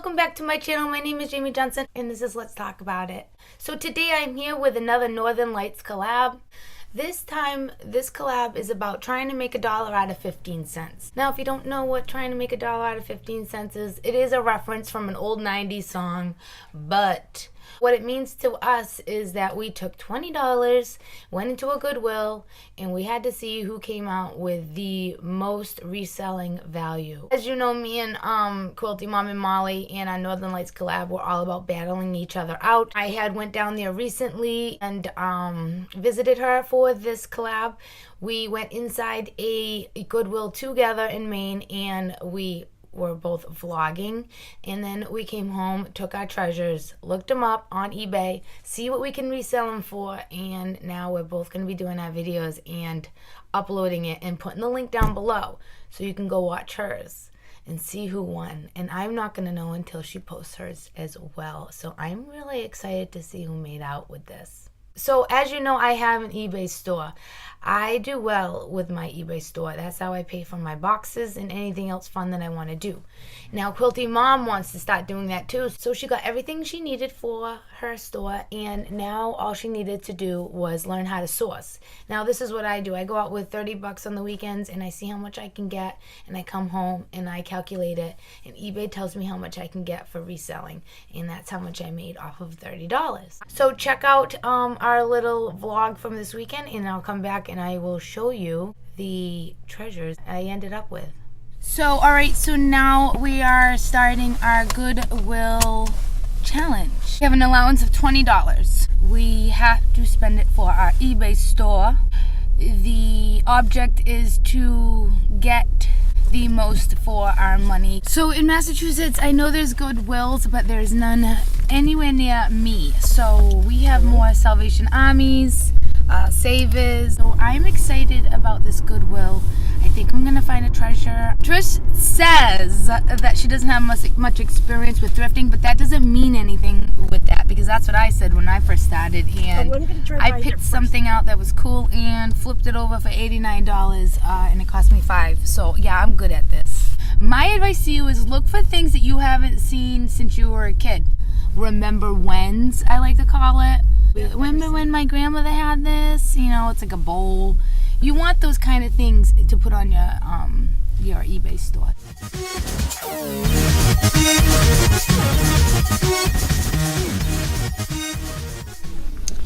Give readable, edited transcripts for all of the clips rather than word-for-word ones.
welcome back to my channel. My name is Jamie Johnson and this is Let's Talk About It. So today I'm here with another Northern Lights collab. This time, this collab is about trying to make $1 out of 15 cents. Now, if you don't know what trying to make $1 out of 15 cents is, it is a reference from an old 90s song, but what it means to us is that we took $20, went into a Goodwill, and we had to see who came out with the most reselling value. As you know, me and Quilty Mom and Molly and our Northern Lights collab were all about battling each other out. I had went down there recently and visited her for this collab. We went inside a Goodwill together in Maine and we were both vlogging, and then we came home, took our treasures, looked them up on eBay, see what we can resell them for, and now we're both going to be doing our videos and uploading it and putting the link down below so you can go watch hers and see who won. And I'm not going to know until she posts hers as well, so I'm really excited to see who made out with this. So as you know, I have an eBay store. I do well with my eBay store. That's how I pay for my boxes and anything else fun that I want to do. Now, Quilty Mom wants to start doing that too. So she got everything she needed for her store, and now all she needed to do was learn how to source. Now, this is what I do. I go out with 30 bucks on the weekends and I see how much I can get, and I come home and I calculate it, and eBay tells me how much I can get for reselling, and that's how much I made off of $30. So check out our little vlog from this weekend, and I'll come back and I will show you the treasures I ended up with. So, alright, so now we are starting our Goodwill challenge. We have an allowance of $20. We have to spend it for our eBay store. The object is to get the most for our money. So in Massachusetts, I know there's Goodwills, but there's none anywhere near me. So we have more Salvation Armies, Savers. So I'm excited about this Goodwill. I think I'm gonna find a treasure. Trish says that she doesn't have much experience with thrifting, but that doesn't mean anything with that, because that's what I said when I first started, and I picked something out that was cool and flipped it over for $89 and it cost me $5. So yeah, I'm good at this. My advice to you is look for things that you haven't seen since you were a kid. Remember whens, I like to call it. Remember when my grandmother had this? You know, it's like a bowl. You want those kind of things to put on your eBay store.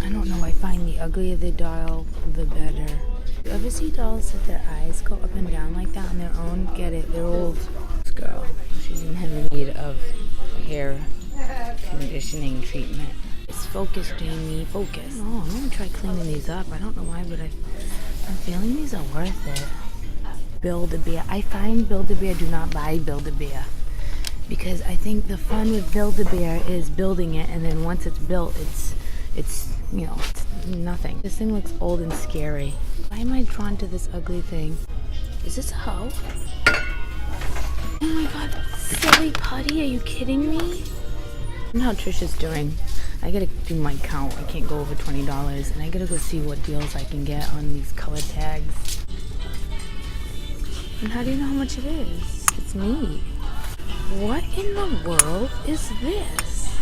I don't know, I find the uglier the doll, the better. You ever see dolls that their eyes go up and down like that on their own? Get it, they're old. This girl, she's in need of hair conditioning treatment. It's focus, Jamie, focus. Oh, I'm gonna try cleaning these up. I don't know why, but I'm feeling these are worth it. Build-A-Bear. I find Build-A-Bear, do not buy Build-A-Bear. Because I think the fun with Build-A-Bear is building it, and then once it's built, it's you know, it's nothing. This thing looks old and scary. Why am I drawn to this ugly thing? Is this a hoe? Oh my god, silly putty, are you kidding me? I know how Trisha's doing. I gotta do my count. I can't go over $20, and I gotta go see what deals I can get on these color tags. And how do you know how much it is? It's neat. What in the world is this?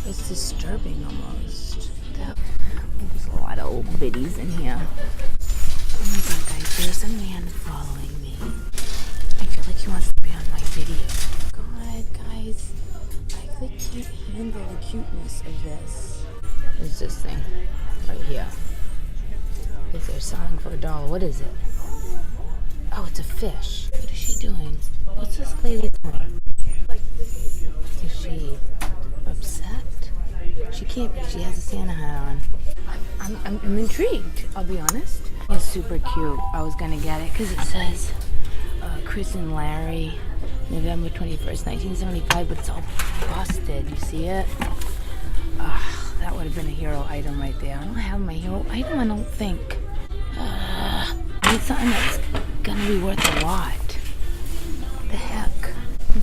It's disturbing almost. There's a lot of old biddies in here. Oh my god, guys, there's a man following me. I feel like he wants to be on my video. God, guys. I can't handle the cuteness of this. There's this thing right here. If they're selling for $1, what is it? Oh, it's a fish. What is she doing? What's this lady doing? Is she upset? She can't be. She has a Santa hat on. I'm intrigued, I'll be honest. It's super cute. I was gonna get it because it says Chris and Larry, November 21st, 1975, but it's all busted. You see it? That would have been a hero item right there. I don't have my hero item, I don't think. I need something that's gonna be worth a lot. What the heck?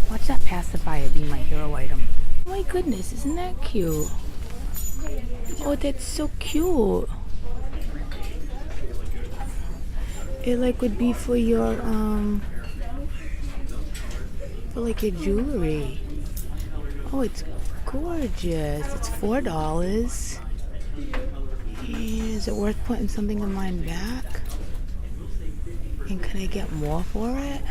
Watch that pacifier be my hero item. Oh my goodness, isn't that cute? Oh, that's so cute. It like would be for your for like your jewelry. Oh, it's gorgeous. It's $4. Is it worth putting something of mine back? And can I get more for it?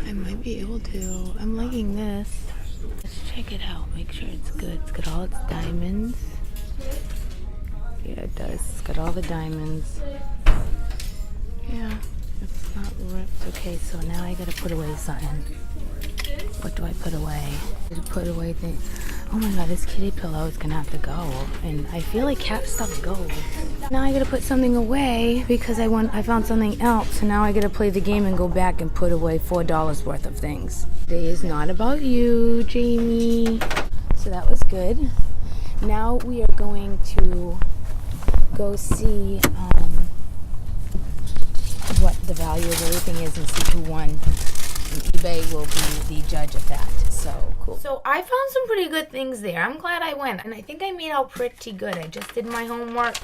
I might be able to. I'm liking this. Let's check it out. Make sure it's good. It's got all its diamonds. Yeah, it does. It's got all the diamonds. Yeah, it's not ripped. Okay, so now I gotta put away something. What do I put away? I put away things. Oh my god, this kitty pillow is gonna have to go. And I feel like cat stuff goes. Now I gotta put something away because I found something else. So now I gotta play the game and go back and put away $4 worth of things. Today is not about you, Jamie. So that was good. Now we are going to go see what the value of everything is and see who won. And eBay will be the judge of that. So cool. So I found some pretty good things there. I'm glad I went. And I think I made out pretty good. I just did my homework.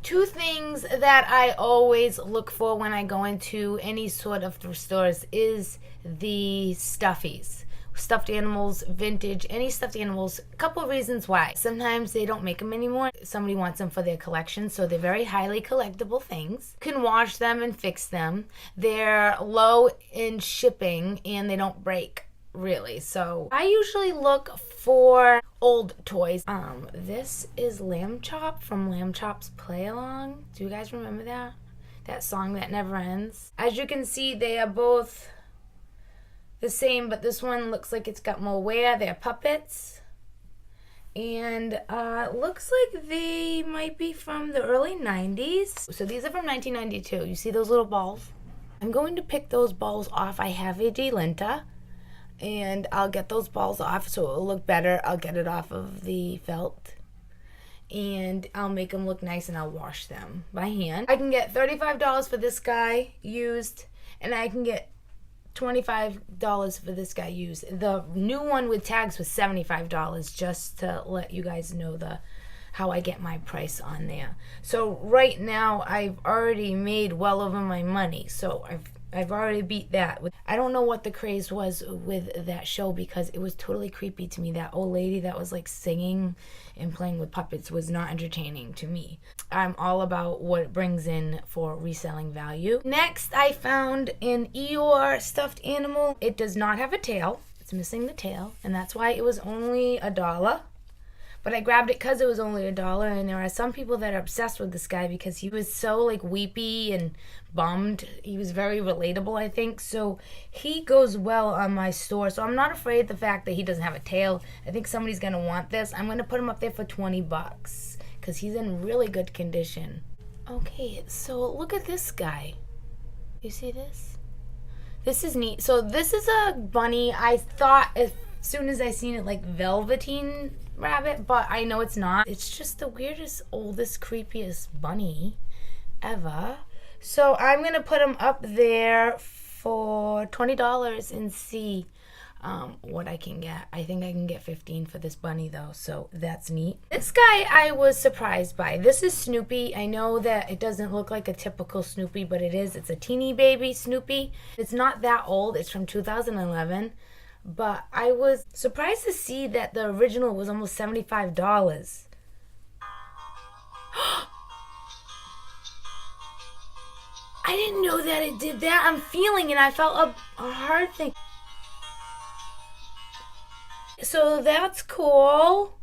Two things that I always look for when I go into any sort of thrift stores is the stuffies. Stuffed animals, vintage, any stuffed animals. A couple of reasons why. Sometimes they don't make them anymore. Somebody wants them for their collection, so they're very highly collectible things. You can wash them and fix them. They're low in shipping and they don't break, really. So I usually look for old toys. This is Lamb Chop from Lamb Chop's Play Along. Do you guys remember that? That song that never ends. As you can see, they are both the same, but this one looks like it's got more wear. They're puppets. And looks like they might be from the early 90s. So these are from 1992. You see those little balls? I'm going to pick those balls off. I have a delinter. And I'll get those balls off so it'll look better. I'll get it off of the felt. And I'll make them look nice and I'll wash them by hand. I can get $35 for this guy used. And I can get $25 for this guy used. The new one with tags was $75, just to let you guys know how I get my price on there. So right now I've already made well over my money. So I've already beat that. I don't know what the craze was with that show because it was totally creepy to me. That old lady that was like singing and playing with puppets was not entertaining to me. I'm all about what it brings in for reselling value. Next, I found an Eeyore stuffed animal. It does not have a tail. It's missing the tail, and that's why it was only $1. But I grabbed it because it was only $1, and there are some people that are obsessed with this guy because he was so like weepy and bummed. He was very relatable, I think. So he goes well on my store. So I'm not afraid of the fact that he doesn't have a tail. I think somebody's gonna want this. I'm gonna put him up there for $20 because he's in really good condition. Okay, so look at this guy. You see this? This is neat. So this is a bunny. I thought as soon as I seen it like velveteen rabbit, but I know it's not. It's just the weirdest, oldest, creepiest bunny ever. So I'm gonna put him up there for $20 and see what I can get. I think I can get 15 for this bunny though, so that's neat. This guy I was surprised by. This is Snoopy. I know that it doesn't look like a typical Snoopy, but it is. It's a teeny baby Snoopy. It's not that old. It's from 2011. But I was surprised to see that the original was almost $75. I didn't know that it did that. I'm feeling it. I felt a hard thing. So that's cool.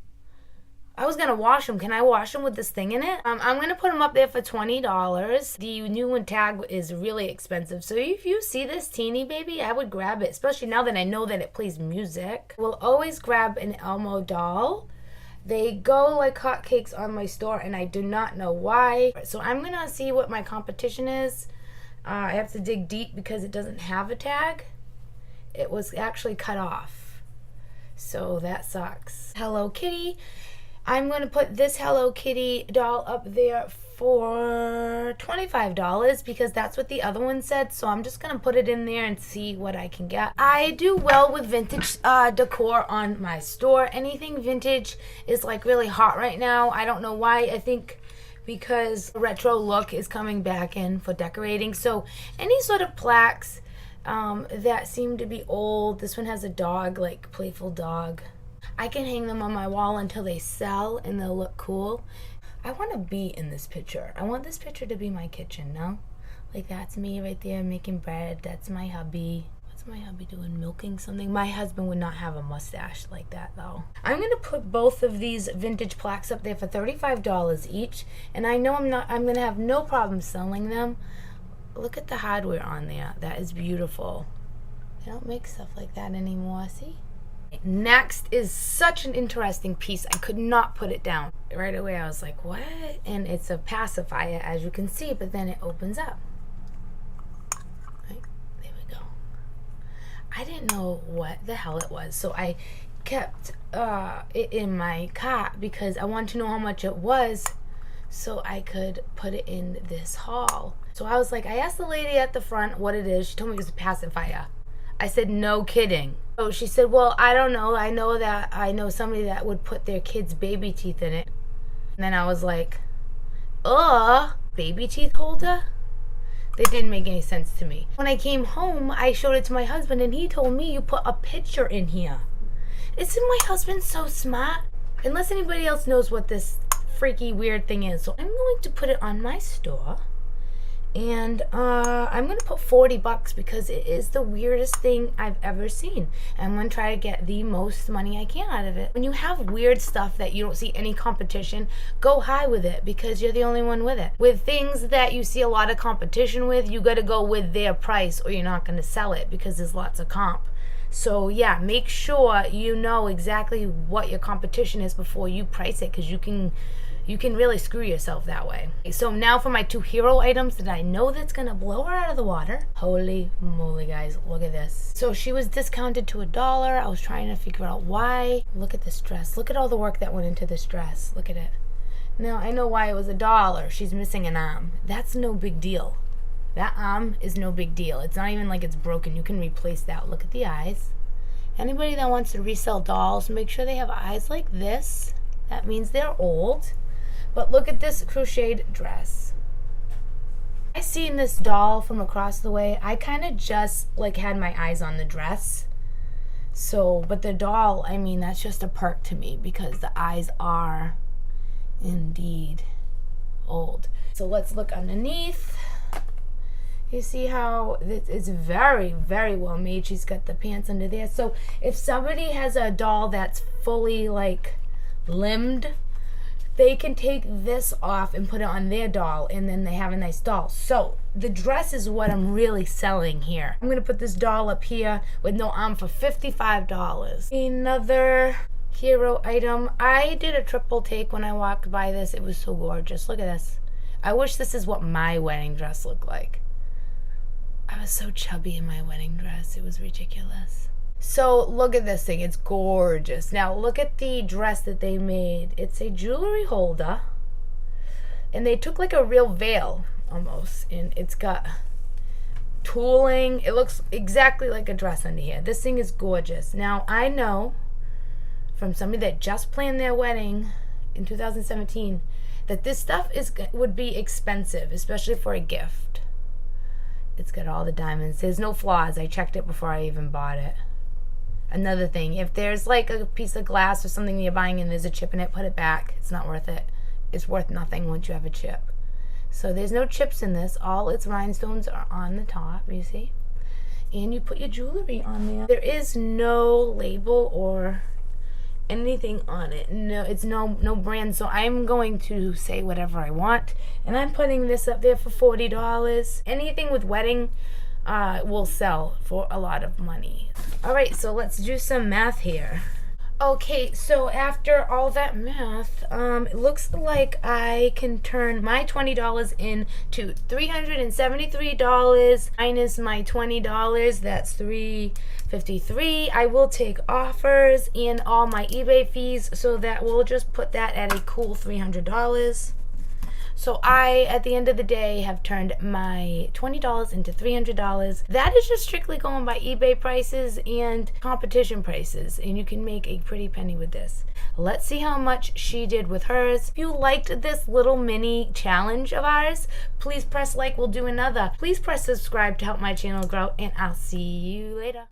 I was going to wash them. Can I wash them with this thing in it? I'm going to put them up there for $20. The new one tag is really expensive. So if you see this teeny baby, I would grab it, especially now that I know that it plays music. We'll always grab an Elmo doll. They go like hotcakes on my store, and I do not know why. So I'm going to see what my competition is. I have to dig deep because it doesn't have a tag. It was actually cut off. So that sucks. Hello Kitty. I'm going to put this Hello Kitty doll up there for $25 because that's what the other one said. So I'm just going to put it in there and see what I can get. I do well with vintage decor on my store. Anything vintage is like really hot right now. I don't know why. I think because retro look is coming back in for decorating. So any sort of plaques, that seem to be old. This one has a dog, like playful dog. I can hang them on my wall until they sell and they'll look cool. I want to be in this picture. I want this picture to be my kitchen, no? Like that's me right there making bread. That's my hubby. What's my hubby doing? Milking something? My husband would not have a mustache like that though. I'm gonna put both of these vintage plaques up there for $35 each, and I know I'm gonna have no problem selling them. Look at the hardware on there. That is beautiful. They don't make stuff like that anymore, see? Next is such an interesting piece. I could not put it down. Right away I was like, what? And it's a pacifier, as you can see, but then it opens up. Right, there we go. I didn't know what the hell it was, so I kept it in my cart because I wanted to know how much it was so I could put it in this haul. So I was like, I asked the lady at the front what it is. She told me it was a pacifier. I said, no kidding. So she said, well, I don't know. I know somebody that would put their kids' baby teeth in it. And then I was like, baby teeth holder? That didn't make any sense to me. When I came home, I showed it to my husband and he told me you put a picture in here. Isn't my husband so smart? Unless anybody else knows what this freaky weird thing is. So I'm going to put it on my store. And I'm going to put $40 because it is the weirdest thing I've ever seen. I'm going to try to get the most money I can out of it. When you have weird stuff that you don't see any competition, go high with it because you're the only one with it. With things that you see a lot of competition with, you got to go with their price or you're not going to sell it because there's lots of comp. So yeah, make sure you know exactly what your competition is before you price it because you can really screw yourself that way. So now for my two hero items that I know that's gonna blow her out of the water. Holy moly, guys, look at this. So she was discounted to $1. I was trying to figure out why. Look at this dress. Look at all the work that went into this dress. Look at it. Now I know why it was $1. She's missing an arm. That's no big deal. That arm is no big deal. It's not even like it's broken. You can replace that. Look at the eyes. Anybody that wants to resell dolls, make sure they have eyes like this. That means they're old. But look at this crocheted dress. I seen this doll from across the way. I kind of just like had my eyes on the dress. So, but the doll, I mean, that's just a perk to me because the eyes are indeed old. So let's look underneath. You see how it's very, very well made. She's got the pants under there. So if somebody has a doll that's fully like limbed, they can take this off and put it on their doll and then they have a nice doll. So the dress is what I'm really selling here. I'm gonna put this doll up here with no arm for $55. Another hero item. I did a triple take when I walked by this. It was so gorgeous. Look at this. I wish this is what my wedding dress looked like. I was so chubby in my wedding dress. It was ridiculous. So look at this thing. It's gorgeous. Now look at the dress that they made. It's a jewelry holder. And they took like a real veil almost. And it's got tooling. It looks exactly like a dress under here. This thing is gorgeous. Now I know from somebody that just planned their wedding in 2017 that this stuff would be expensive, especially for a gift. It's got all the diamonds. There's no flaws. I checked it before I even bought it. Another thing, if there's like a piece of glass or something you're buying and there's a chip in it, put it back. It's not worth it. It's worth nothing once you have a chip. So there's no chips in this. All its rhinestones are on the top, you see? And you put your jewelry on there. There is no label or anything on it. No, it's no brand. So I'm going to say whatever I want. And I'm putting this up there for $40. Anything with wedding will sell for a lot of money. All right, so let's do some math here. Okay, so after all that math, it looks like I can turn my $20 into $373 minus my $20. That's $353. I will take offers and all my eBay fees, so that we'll just put that at a cool $300. So I, at the end of the day, have turned my $20 into $300. That is just strictly going by eBay prices and competition prices, and you can make a pretty penny with this. Let's see how much she did with hers. If you liked this little mini challenge of ours, please press like. We'll do another. Please press subscribe to help my channel grow, and I'll see you later.